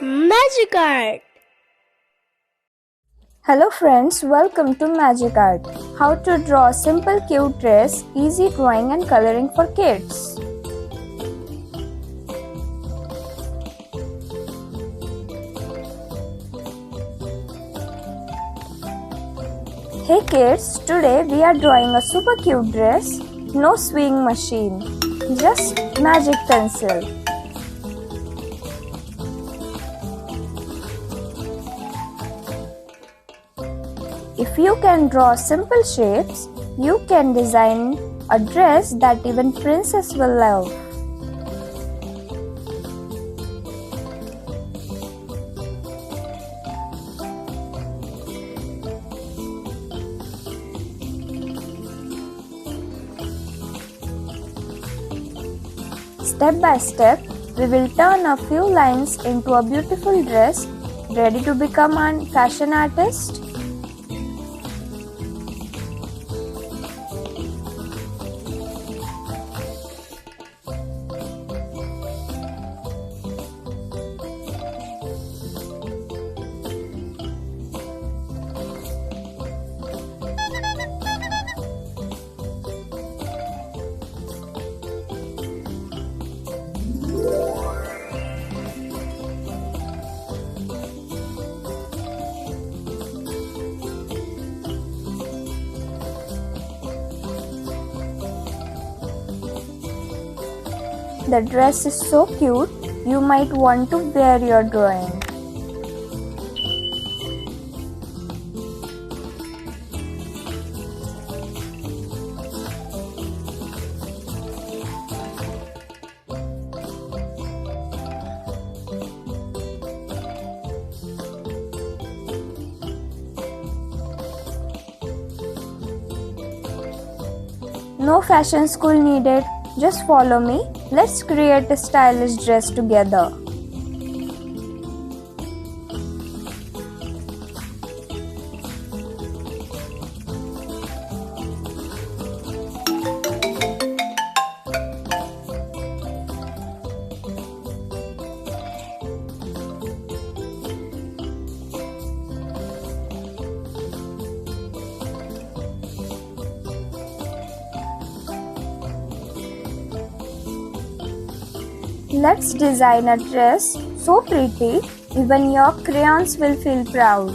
Magic Art. Hello friends, welcome to Magic Art. How to draw a simple cute dress, easy drawing and coloring for kids. Hey kids, today we are drawing a super cute dress. No sewing machine, just magic pencil. If you can draw simple shapes, you can design a dress that even princess will love. Step by step, we will turn a few lines into a beautiful dress. Ready to become a fashion artist? The dress is so cute, you might want to wear your drawing. No fashion school needed, just follow me. Let's create a stylish dress together. Let's design a dress so pretty, even your crayons will feel proud.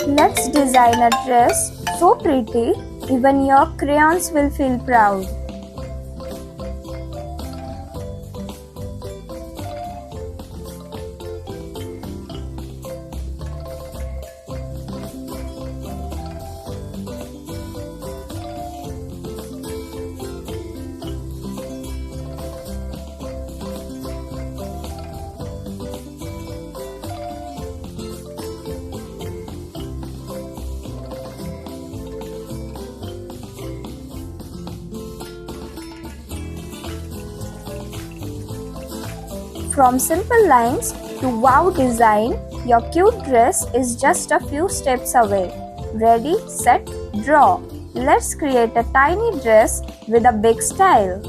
Let's design a dress so pretty, even your crayons will feel proud. From simple lines to wow design, your cute dress is just a few steps away. Ready, set, draw. Let's create a tiny dress with a big style.